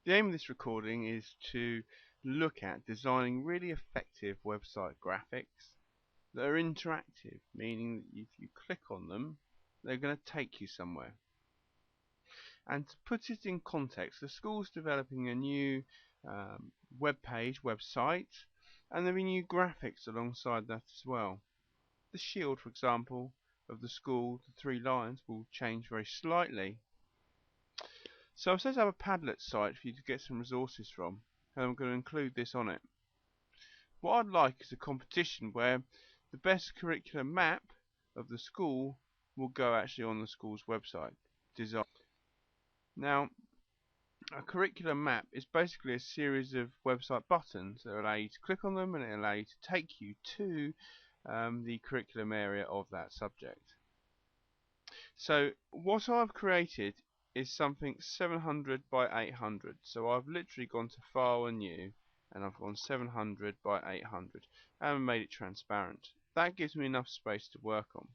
The aim of this recording is to look at designing really effective website graphics that are interactive, meaning that if you click on them, they're going to take you somewhere. And to put it in context, the school's developing a new website, and there'll be new graphics alongside that as well. The shield, for example, of the school, the 3 lines, will change very slightly. So I've set up a Padlet site for you to get some resources from, and I'm going to include this on it. What I'd like is a competition where the best curriculum map of the school will go actually on the school's website design. Now, a curriculum map is basically a series of website buttons that allow you to click on them, and it allows you to take you to the curriculum area of that subject. So what I've created is something 700 by 800. So I've literally gone to File and New, and I've gone 700 by 800 and made it transparent. That gives me enough space to work on.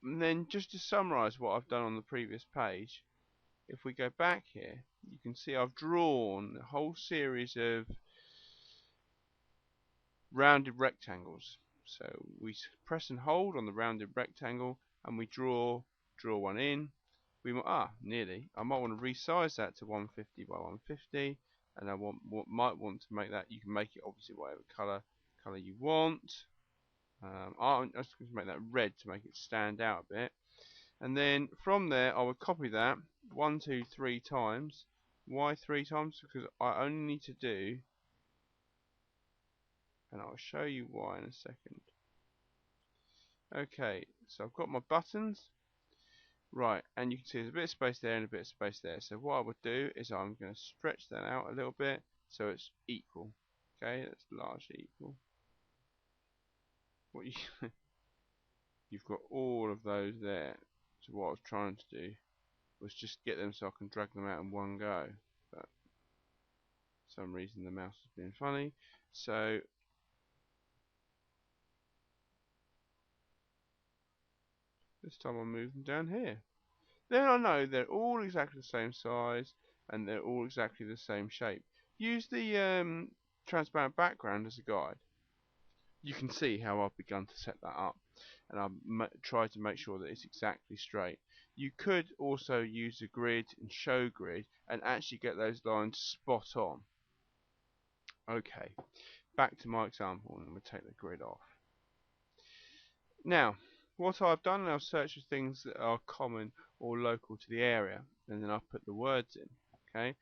And then just to summarize what I've done on the previous page, if we go back here, you can see I've drawn a whole series of rounded rectangles. So we press and hold on the rounded rectangle and we draw one in. Nearly. I might want to resize that to 150 by 150, and I might want to make that. You can make it obviously whatever color you want. I'm just going to make that red to make it stand out a bit, and then from there I would copy that 1, 2, 3 times. Why 3 times? Because I only need to do, and I'll show you why in a second. Okay, so I've got my buttons. Right, and you can see there's a bit of space there and a bit of space there. So what I would do is I'm going to stretch that out a little bit so it's equal. Okay, that's largely equal. What you've got all of those there. So what I was trying to do was just get them so I can drag them out in one go. But for some reason the mouse has been funny. So this time I'll move them down here. Then I know they're all exactly the same size and they're all exactly the same shape. Use the transparent background as a guide. You can see how I've begun to set that up, and I've tried to make sure that it's exactly straight. You could also use a grid and show grid and actually get those lines spot on. Okay, back to my example, and we'll take the grid off. Now, what I've done, I've searched for things that are common or local to the area, and then I've put the words in. Okay,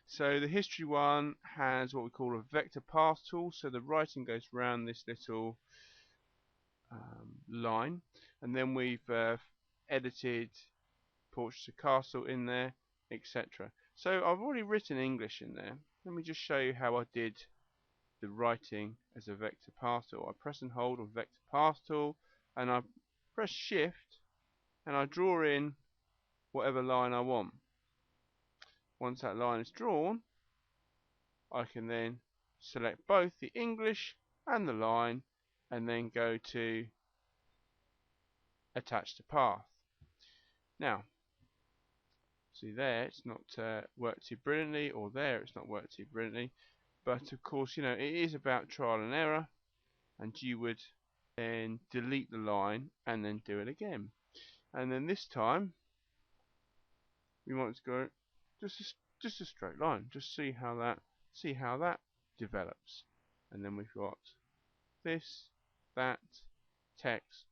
so the history one has what we call a vector path tool, so the writing goes around this little line, and then we've edited Portrait of Castle in there, etc. So I've already written English in there. Let me just show you how I did the writing as a vector path tool. I press and hold on vector path tool, and I press shift, and I draw in whatever line I want. Once that line is drawn, I can then select both the English and the line, and then go to attach to path. Now, see there, it's not worked too brilliantly, or there, it's not worked too brilliantly. But of course, you know, it is about trial and error, and you would then delete the line and then do it again. And then this time, we want to go just a straight line. Just see how that develops. And then we've got this, that, text,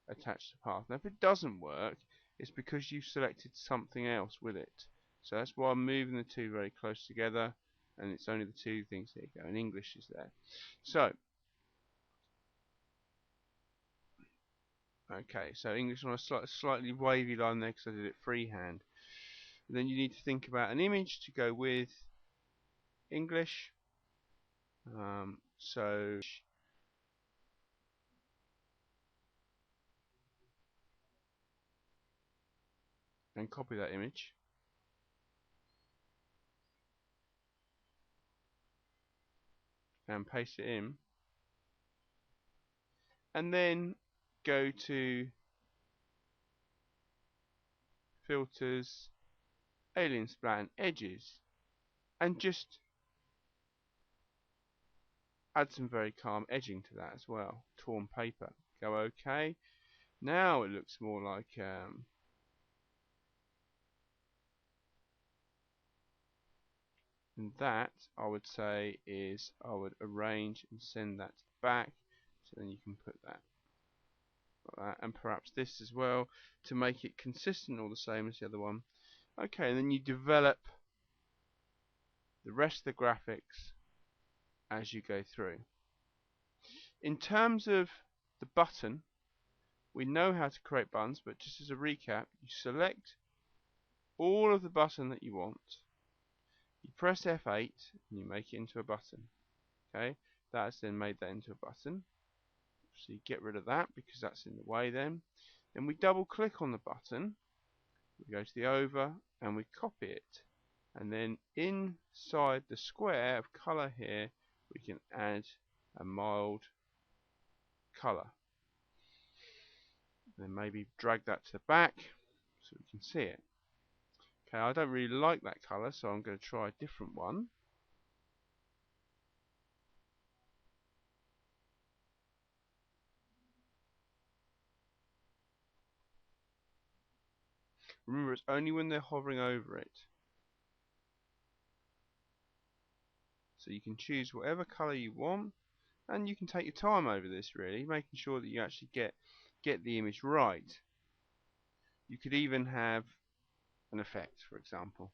attached to path. Now if it doesn't work, it's because you've selected something else with it. So that's why I'm moving the two very close together, and it's only the two things. Here you go, and English is there. So okay, so English on a slightly wavy line there because I did it freehand. And then you need to think about an image to go with English. So and copy that image. And paste it in. And then go to filters alien splat edges, and just add some very calm edging to that as well. Torn paper. Go OK. Now it looks more like and that I would say is I would arrange and send that back, so then you can put that like that, and perhaps this as well to make it consistent all the same as the other one. Okay, and then you develop the rest of the graphics as you go through. In terms of the button, we know how to create buttons, but just as a recap, you select all of the button that you want, you press F8 and you make it into a button. Okay, that's then made that into a button. So you get rid of that because that's in the way then. Then we double click on the button, we go to the over and we copy it. And then inside the square of colour here, we can add a mild colour. Then maybe drag that to the back so we can see it. Okay, I don't really like that colour, so I'm going to try a different one. Remember, it's only when they're hovering over it. So you can choose whatever colour you want, and you can take your time over this really, making sure that you actually get the image right. You could even have an effect, for example.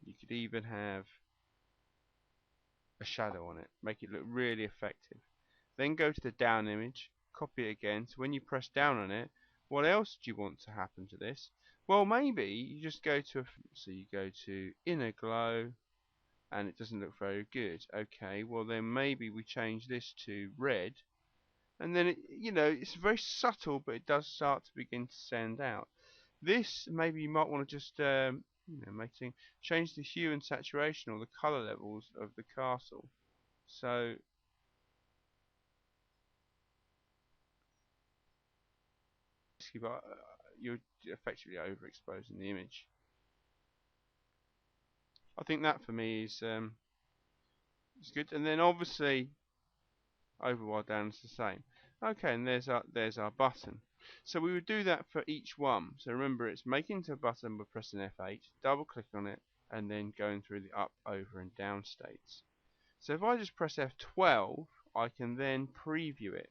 You could even have a shadow on it, make it look really effective. Then go to the down image, copy it again, so when you press down on it, what else do you want to happen to this? Well, maybe you just go to so you go to inner glow, and it doesn't look very good. Okay, well then maybe we change this to red, and then it's very subtle, but it does start to begin to stand out. This maybe you might want to just change the hue and saturation or the color levels of the castle. So you're effectively overexposing the image. I think that for me is good. And then obviously over while down is the same. Okay, and there's our button. So we would do that for each one. So remember, it's making into a button by pressing F8, double click on it, and then going through the up, over, and down states. So if I just press F12, I can then preview it.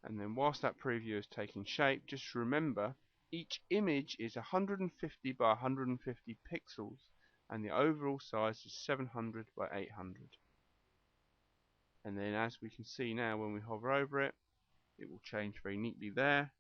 And then whilst that preview is taking shape, just remember each image is 150 by 150 pixels, and the overall size is 700 by 800. And then as we can see now, when we hover over it, it will change very neatly there.